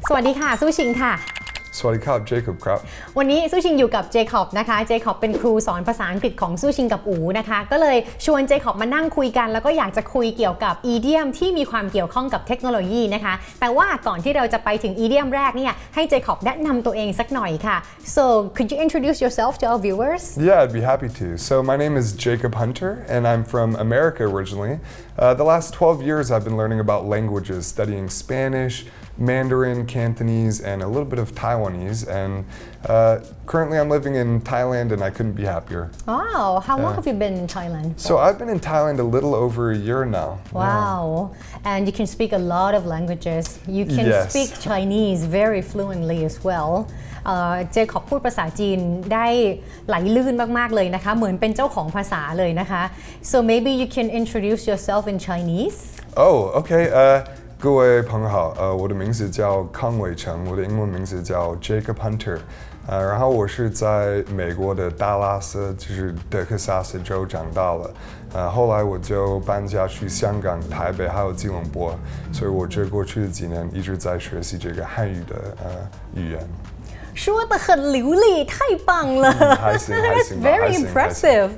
สวัสดีค่ะสู้ชิงค่ะสวัสดีครับ Jacob ครับวันนี้สู้ชิงอยู่กับเจคอบนะคะเจคอบเป็นครูสอนภาษาอังกฤษของสู้ชิงกับอูนะคะก็เลยชวนเจคอบมานั่งคุยกันแล้วก็อยากจะคุยเกี่ยวกับอีเดียมที่มีความเกี่ยวข้องกับเทคโนโลยีนะคะแต่ว่าก่อนที่เราจะไปถึงอีเดียมแรกเนี่ยให้เจคอบแนะนำตัวเองสักหน่อยค่ะ so could you introduce yourself to our viewers Yeah I'd be happy to so my name is Jacob Hunter and I'm from America originally the last 12 years I've been learning about languages studying Spanish Mandarin, Cantonese, and a little bit of Taiwanese. And currently I'm living in Thailand and I couldn't be happier. Wow, how long have you been in Thailand? So I've been in Thailand a little over a year now. Wow, and you can speak a lot of languages. You can speak Chinese very fluently as well. เจคอบพูดภาษาจีนได้ไหลลื่นมากๆเลยนะคะเหมือนเป็นเจ้าของภาษาเลยนะคะ So maybe you can introduce yourself in Chinese. Oh, okay. 各位朋友好，我的名字叫康伟成，我的英文名字叫 Jacob Hunter，然后我是在美国的达拉斯，就是德克萨斯州长大了，后来我就搬家去香港、台北还有吉隆坡，所以我这过去的几年一直在学习这个汉语的语言。说得很流利，太棒了。That's very impressive.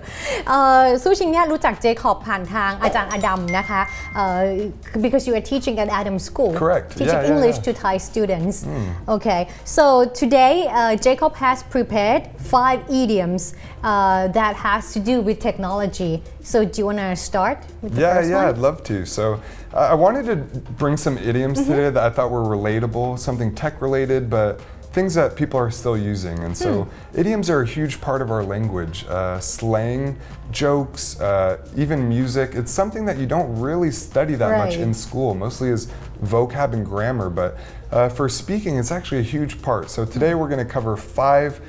สู้ชิงเนี่ยรู้จักเจคอบผ่านทางอาจารย์อดัมนะคะ because you are teaching at Adam School. Correct. Teaching English to Thai students. Okay. So today Jacob has prepared 5 idioms that has to do with technology. So do you want to start with the first one? Yeah, I'd love to. So I wanted to bring some idioms today that I thought were relatable, something tech related, but things that people are still using. And so idioms are a huge part of our language. Slang, jokes, even music. It's something that you don't really study that much in school, mostly as vocab and grammar, but for speaking, it's actually a huge part. So today we're going to cover 5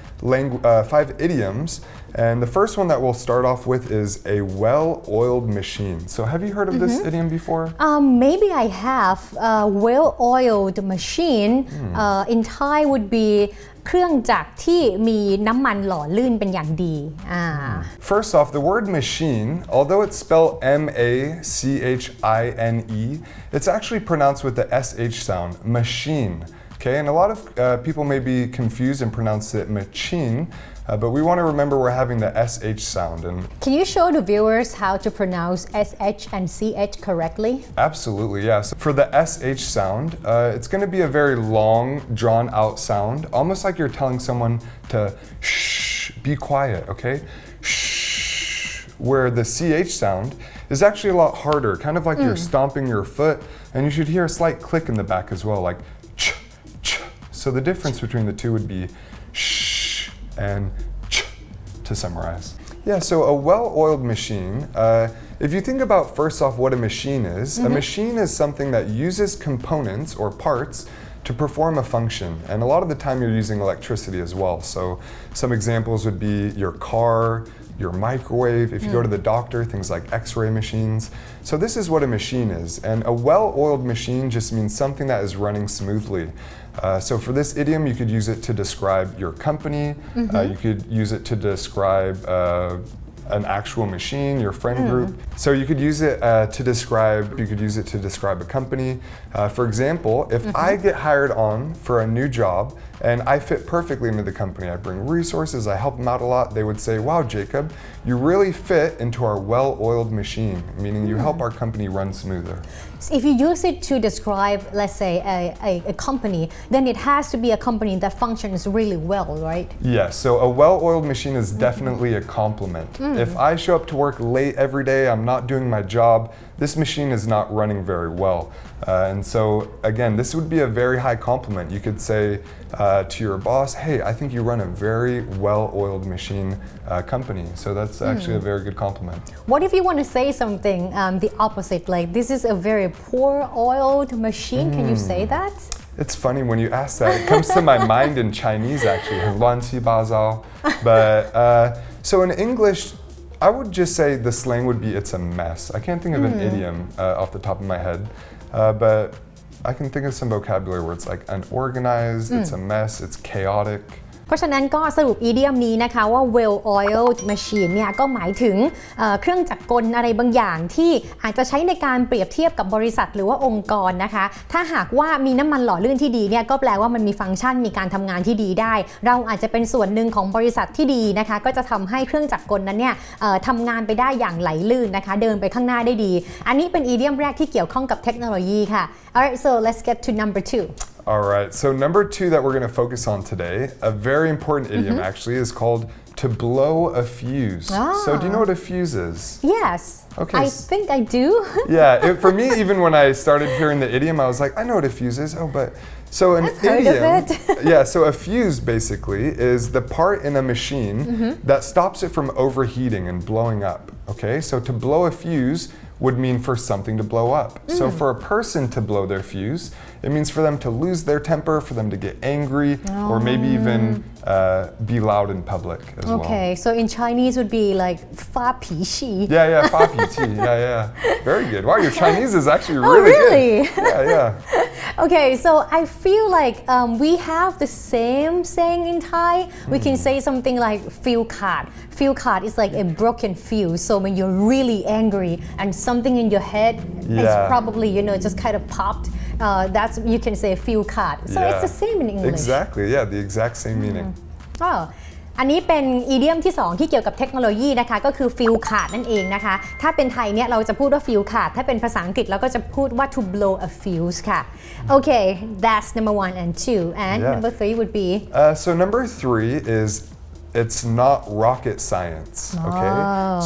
idioms. And the first one that we'll start off with is a well-oiled machine. So have you heard of this idiom before? Maybe I have. Well-oiled machine in Thai would be เครื่องจักรที่มีน้ำมันหล่อลื่นเป็นอย่างดี First off, the word machine, although it's spelled M-A-C-H-I-N-E, it's actually pronounced with the S-H sound, machine. Okay, and a lot of people may be confused and pronounce it machine, but we want to remember we're having the SH sound. And can you show the viewers how to pronounce SH and CH correctly? Absolutely, yeah. So for the SH sound, it's going to be a very long, drawn-out sound, almost like you're telling someone to shh, be quiet, okay? Shh. Where the CH sound is actually a lot harder, kind of like you're stomping your foot, and you should hear a slight click in the back as well, like ch, ch. So the difference between the two would be shh and ch to summarize. Yeah, so a well-oiled machine, if you think about first off what a machine is, a machine is something that uses components or parts to perform a function. And a lot of the time you're using electricity as well. So some examples would be your car, your microwave, if you go to the doctor, things like x-ray machines. So this is what a machine is. And a well-oiled machine just means something that is running smoothly. So for this idiom, you could use it to describe your company. You could use it to describe an actual machine, your friend group. So you could use it to describe a company. For example, if I get hired on for a new job and I fit perfectly into the company, I bring resources, I help them out a lot, they would say, wow, Jacob, you really fit into our well-oiled machine, meaning you help our company run smoother. So if you use it to describe, let's say, a company, then it has to be a company that functions really well, right? Yes, so a well-oiled machine is definitely a compliment. If I show up to work late every day, I'm not doing my job, this machine is not running very well. And so again, this would be a very high compliment. You could say to your boss, hey, I think you run a very well-oiled machine company. So that's actually a very good compliment. What if you want to say something the opposite, like this is a very poor-oiled machine? Can you say that? It's funny when you ask that. It comes to my mind in Chinese actually, 乱七八糟. But so in English, I would just say the slang would be it's a mess. I can't think of an idiom off the top of my head, but I can think of some vocabulary where it's like unorganized, it's a mess, it's chaotic. เพราะฉะนั้นก็สรุปอีเดียมนี้นะคะว่า well-oiled machine เนี่ยก็หมายถึงเครื่องจักรกลอะไรบางอย่างที่อาจจะใช้ในการเปรียบเทียบกับบริษัทหรือว่าองค์กรนะคะถ้าหากว่ามีน้ำมันหล่อลื่นที่ดีเนี่ยก็แปลว่ามันมีฟังก์ชันมีการทำงานที่ดีได้เราอาจจะเป็นส่วนหนึ่งของบริษัทที่ดีนะคะก็จะทำให้เครื่องจักรกลนั้นเนี่ยทำงานไปได้อย่างไหลลื่นนะคะเดินไปข้างหน้าได้ดีอันนี้เป็นอีเดียมแรกที่เกี่ยวข้องกับเทคโนโลยีค่ะ Alright so let's get to number 2 All right, so number 2 that we're going to focus on today, a very important idiom actually, is called to blow a fuse. So do you know what a fuse is? Yes Okay. I think I do Yeah, for me, even when I started hearing the idiom, I was like, I know what a fuse is. Oh, but so an I've heard idiom, of it. yeah. So a fuse basically is the part in a machine that stops it from overheating and blowing up. Okay, so to blow a fuse would mean for something to blow up. So for a person to blow their fuse, it means for them to lose their temper, for them to get angry, or maybe even be loud in public as well. Okay so in Chinese would be like 发脾气 Yeah, 发脾气 yeah. Very good. Wow, your Chinese is actually Oh, really really? good. Yeah. Okay, so I feel like we have the same saying in Thai. We can say something like feel card. Feel card is like a broken fuse. So when you're really angry and something in your head is probably, just kind of popped, that's you can say feel card. So it's the same in English. Exactly, yeah, the exact same meaning. อันนี้เป็นอีเดียมที่2ที่เกี่ยวกับเทคโนโลยีนะคะก็คือ feel card นั่นเองนะคะถ้าเป็นไทยเนี่ยเราจะพูดว่า feel card ถ้าเป็นภาษาอังกฤษเราก็จะพูดว่า to blow a fuse ค่ะ Okay that's number 1 and 2 and number 3 would be so number 3 is it's not rocket science, okay?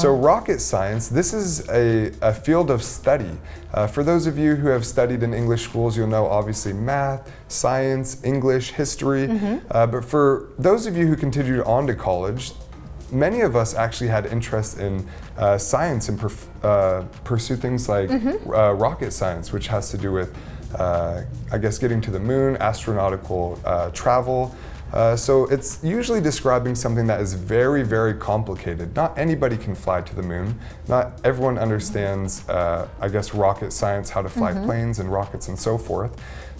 So rocket science, this is a field of study. For those of you who have studied in English schools, you'll know obviously math, science, English, history. But for those of you who continued on to college, many of us actually had interest in science and pursue things like rocket science, which has to do with, I guess, getting to the moon, astronautical travel. So it's usually describing something that is very, very complicated. Not anybody can fly to the moon. Not everyone understands, I guess, rocket science, how to fly planes and rockets and so forth.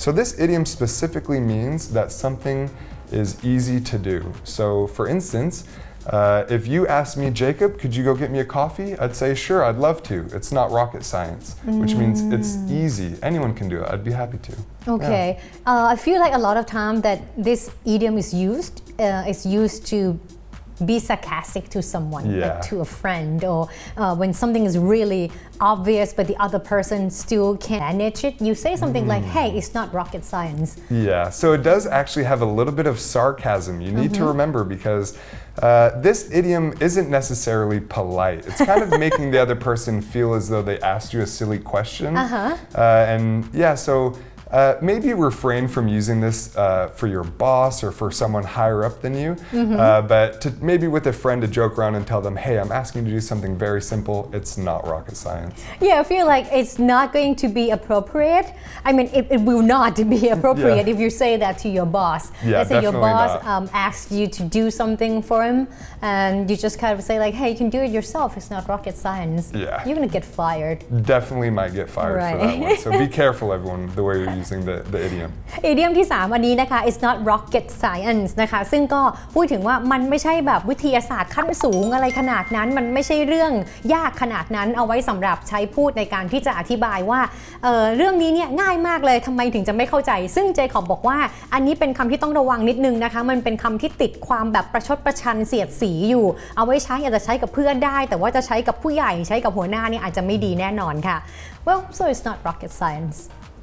So this idiom specifically means that something is easy to do. So for instance, if you asked me, Jacob, could you go get me a coffee? I'd say, sure, I'd love to. It's not rocket science, which means it's easy. Anyone can do it. I'd be happy to. Okay. I feel like a lot of time that this idiom is used to be sarcastic to someone, like to a friend, or when something is really obvious but the other person still can manage it, you say something like, hey, it's not rocket science. Yeah, so it does actually have a little bit of sarcasm. You need to remember because this idiom isn't necessarily polite. It's kind of making the other person feel as though they asked you a silly question. So maybe refrain from using this for your boss or for someone higher up than you, but to maybe with a friend to joke around and tell them, hey, I'm asking you to do something very simple. It's not rocket science. Yeah, I feel like it's not going to be appropriate. I mean, it will not be appropriate if you say that to your boss. Let's say your boss asks you to do something for him and you just kind of say like, hey, you can do it yourself. It's not rocket science. Yeah. You're going to get fired. Definitely might get fired for that one. So be careful, everyone, the way you're using the idiom. อีเดียมที่3อันนี้นะคะ it's not rocket science นะคะซึ่งก็พูดถึงว่ามันไม่ใช่แบบวิทยาศาสตร์ขั้นสูงอะไรขนาดนั้นมันไม่ใช่เรื่องยากขนาดนั้นเอาไว้สำหรับใช้พูดในการที่จะอธิบายว่าเรื่องนี้เนี่ยง่ายมากเลยทำไมถึงจะไม่เข้าใจซึ่งเจคอบบอกว่าอันนี้เป็นคำที่ต้องระวังนิดนึงนะคะมันเป็นคำที่ติดความแบบประชดประชันเสียดสีอยู่เอาไว้ใช้อาจจะใช้กับเพื่อนได้แต่ว่าจะใช้กับผู้ใหญ่ใช้กับหัวหน้าเนี่ยอาจจะไม่ดีแน่นอนค่ะ Well so it's not rocket science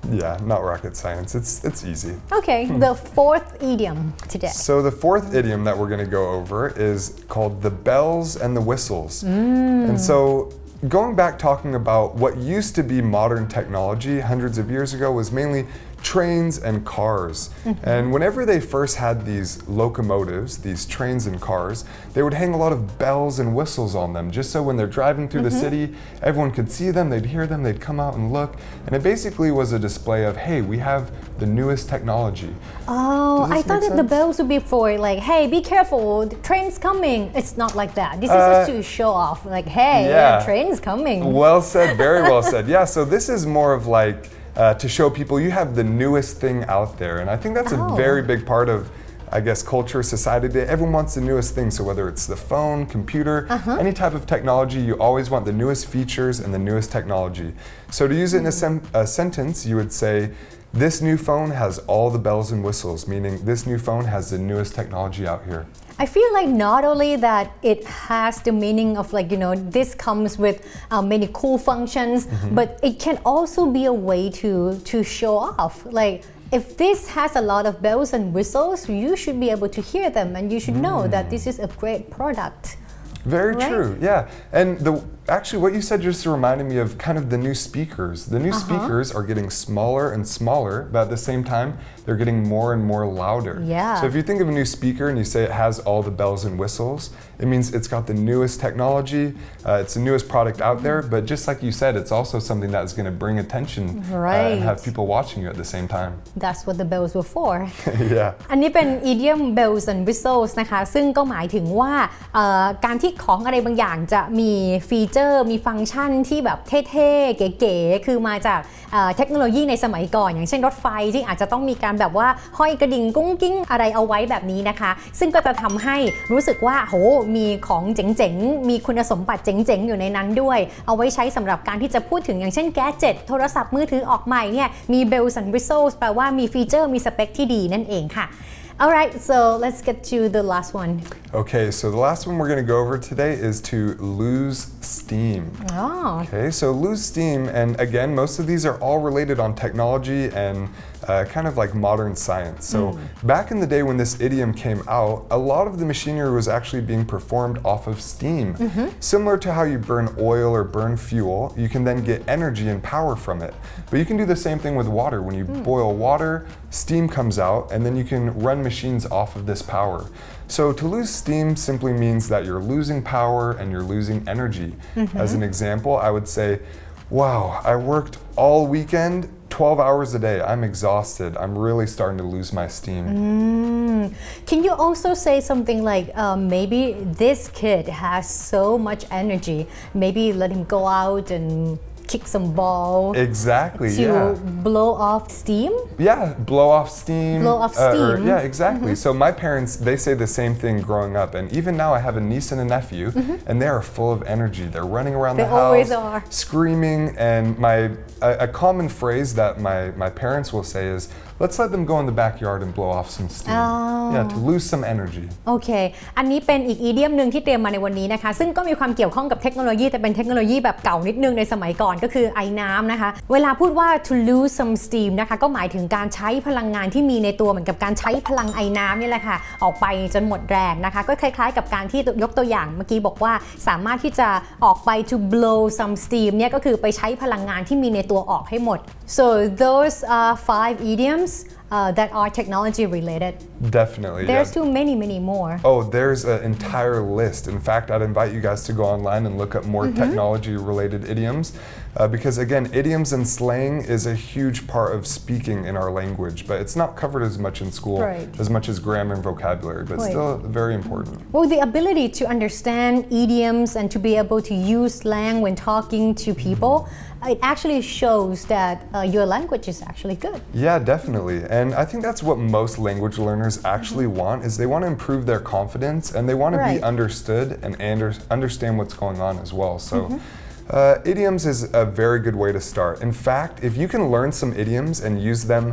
Yeah, not rocket science. It's easy. Okay, the fourth idiom today. So the fourth idiom that we're going to go over is called the bells and the whistles. And so going back talking about what used to be modern technology hundreds of years ago was mainly trains and cars. And whenever they first had these locomotives, these trains and cars, they would hang a lot of bells and whistles on them just so when they're driving through the city, everyone could see them, they'd hear them, they'd come out and look. And it basically was a display of, hey, we have the newest technology. Oh, I thought that the bells would be for like, hey, be careful, the train's coming. It's not like that. This is just to show off, like, hey, the train's coming. Well said, very well said. Yeah, so this is more of like, to show people you have the newest thing out there. And I think that's a very big part of I guess, culture, society, everyone wants the newest thing. So whether it's the phone, computer, any type of technology, you always want the newest features and the newest technology. So to use it in a sentence, you would say, this new phone has all the bells and whistles, meaning this new phone has the newest technology out here. I feel like not only that it has the meaning of like, this comes with many cool functions, but it can also be a way to show off. Like, if this has a lot of bells and whistles, you should be able to hear them and you should know that this is a great product. Very right? true, yeah. And actually what you said just reminded me of kind of the new speakers. The new speakers are getting smaller and smaller, but at the same time, they're getting more and more louder. Yeah. So if you think of a new speaker and you say it has all the bells and whistles, it means it's got the newest technology, it's the newest product out there, but just like you said, it's also something that's going to bring attention and have people watching you at the same time. That's what the bells were for. Yeah. อันนี้เป็น idiom bells and whistles นะคะซึ่งก็หมายถึงว่าการที่ของอะไรบางอย่างจะมีฟีเจอร์มีฟังก์ชันที่แบบเท่ๆเก๋ๆคือมาจากเทคโนโลยีในสมัยก่อนอย่างเช่นรถไฟที่อาจจะต้องมีการแบบว่าห้อยกระดิ่งกุ้งกิ้งอะไรเอาไว้แบบนี้นะคะซึ่งก็จะทำให้รู้สึกว่าโหมีของเจ๋งๆมีคุณสมบัติเจ๋งๆอยู่ในนั้นด้วยเอาไว้ใช้สำหรับการที่จะพูดถึงอย่างเช่นแกดเจ็ตโทรศัพท์มือถือออกใหม่เนี่ยมี bells and whistles แปลว่ามีฟีเจอร์มีสเปคที่ดีนั่นเองค่ะAlright, so let's get to the last one. Okay, so the last one we're going to go over today is to lose steam. Oh. Okay, so lose steam, and again, most of these are all related on technology and kind of like modern science. So back in the day when this idiom came out, a lot of the machinery was actually being performed off of steam. Similar to how you burn oil or burn fuel, you can then get energy and power from it. But you can do the same thing with water. When you boil water, steam comes out, and then you can run machines off of this power. So to lose steam simply means that you're losing power and you're losing energy. As an example, I would say, wow, I worked all weekend, 12 hours a day. I'm exhausted. I'm really starting to lose my steam. Can you also say something like, maybe this kid has so much energy, maybe let him go out and kick some ball Exactly, to blow off steam? Yeah, blow off steam. Blow off steam. Yeah, exactly. So my parents, they say the same thing growing up. And even now I have a niece and a nephew, and they are full of energy. They're running around the house, always are. screaming. And a common phrase that my parents will say is, let's let them go in the backyard and blow off some steam. Yeah, to lose some energy. โอเค อันนี้เป็นอีกอีเดียมหนึ่งที่เตรียมมาในวันนี้นะคะซึ่งก็มีความเกี่ยวข้องกับเทคโนโลยีแต่เป็นเทคโนโลยีแบบเก่านิดนึงในสมัยก่อนก็คือไอ้น้ำนะคะเวลาพูดว่า to lose some steam นะคะก็หมายถึงการใช้พลังงานที่มีในตัวเหมือนกับการใช้พลังไอ้น้ำนี่แหละค่ะออกไปจนหมดแรงนะคะก็คล้ายๆกับการที่ยกตัวอย่างเมื่อกี้บอกว่าสามารถที่จะออกไป to blow some steam เนี่ยก็คือไปใช้พลังงานที่มีในตัวออกให้หมด so those are 5 idioms that are technology related. Definitely. There's too many more. Oh, there's an entire list. In fact, I'd invite you guys to go online and look up more technology related idioms because again, idioms and slang is a huge part of speaking in our language, but it's not covered as much in school, as much as grammar and vocabulary, but still very important. Well, the ability to understand idioms and to be able to use slang when talking to people, it actually shows that your language is actually good. Yeah, definitely. And I think that's what most language learners actually want is they want to improve their confidence and they want to be understood and understand what's going on as well. So idioms is a very good way to start. In fact, if you can learn some idioms and use them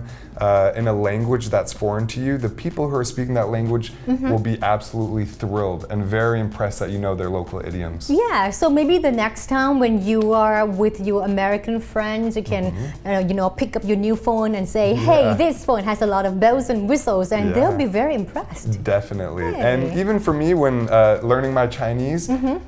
in a language that's foreign to you, the people who are speaking that language will be absolutely thrilled and very impressed that you know their local idioms. Yeah, so maybe the next time when you are with your American friends, you can, pick up your new phone and say, hey, this phone has a lot of bells and whistles, and they'll be very impressed. Definitely. And even for me, when learning my Chinese,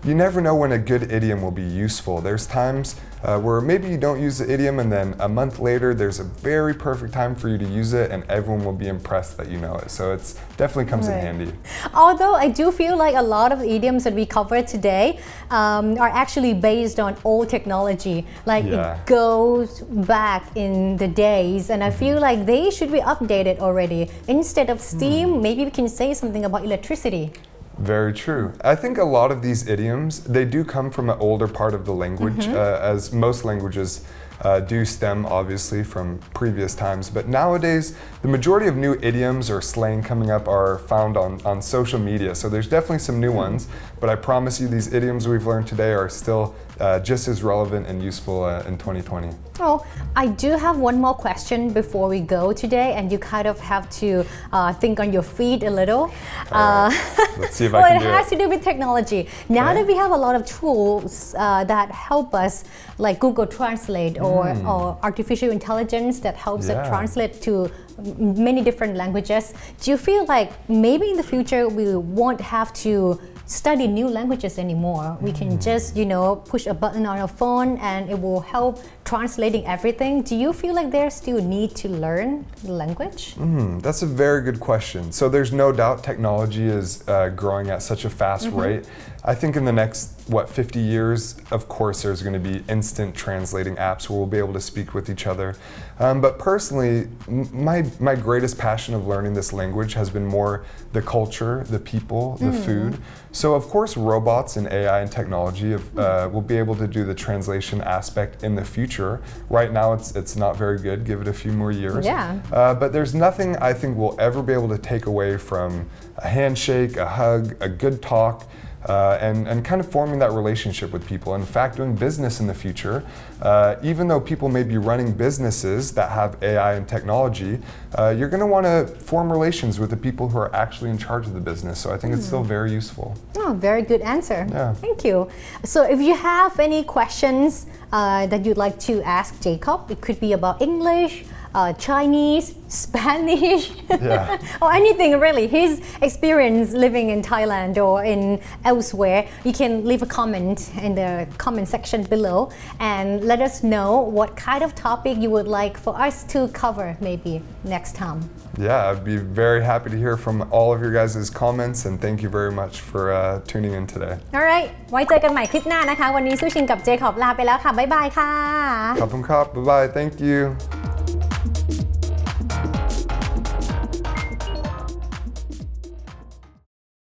you never know when a good idiom will be useful. There's times where maybe you don't use the idiom and then a month later there's a very perfect time for you to use it and everyone will be impressed that you know it. So it definitely comes in handy. Although I do feel like a lot of the idioms that we covered today are actually based on old technology. Like it goes back in the days and I feel like they should be updated already. Instead of steam, maybe we can say something about electricity. Very true. I think a lot of these idioms, they do come from an older part of the language, as most languages do stem obviously from previous times, but nowadays the majority of new idioms or slang coming up are found on social media. So there's definitely some new ones, but I promise you these idioms we've learned today are still just as relevant and useful in 2020. Oh, I do have one more question before we go today, and you kind of have to think on your feet a little. Let's see if I well, can it do has it. to do with technology. Now that we have a lot of tools that help us, like Google Translate or artificial intelligence that helps us translate to many different languages, do you feel like maybe in the future we won't have to study new languages anymore? We can just, push a button on our phone and it will help translating everything. Do you feel like there's still need to learn the language? That's a very good question. So there's no doubt technology is growing at such a fast rate. I think in the next, 50 years, of course there's going to be instant translating apps where we'll be able to speak with each other. But personally, my greatest passion of learning this language has been more the culture, the people, the food. So of course robots and AI and technology will be able to do the translation aspect in the future. Right now it's not very good, give it a few more years. But there's nothing I think we'll ever be able to take away from a handshake, a hug, a good talk, and kind of forming that relationship with people. In fact, doing business in the future, even though people may be running businesses that have AI and technology, you're going to want to form relations with the people who are actually in charge of the business. So I think it's still very useful. Oh, very good answer. Yeah. Thank you. So if you have any questions that you'd like to ask Jacob, it could be about English, Chinese, Spanish, or anything really. His experience living in Thailand or in elsewhere, you can leave a comment in the comment section below and let us know what kind of topic you would like for us to cover maybe next time. Yeah, I'd be very happy to hear from all of your guys' comments and thank you very much for tuning in today. Alright ไว้เจอกันใหม่คลิปหน้านะคะวันนี้ซูชิงกับเจคอบลาไปแล้วค่ะบ๊ายบายค่ะ ขอบคุณครับ Bye bye. Thank you.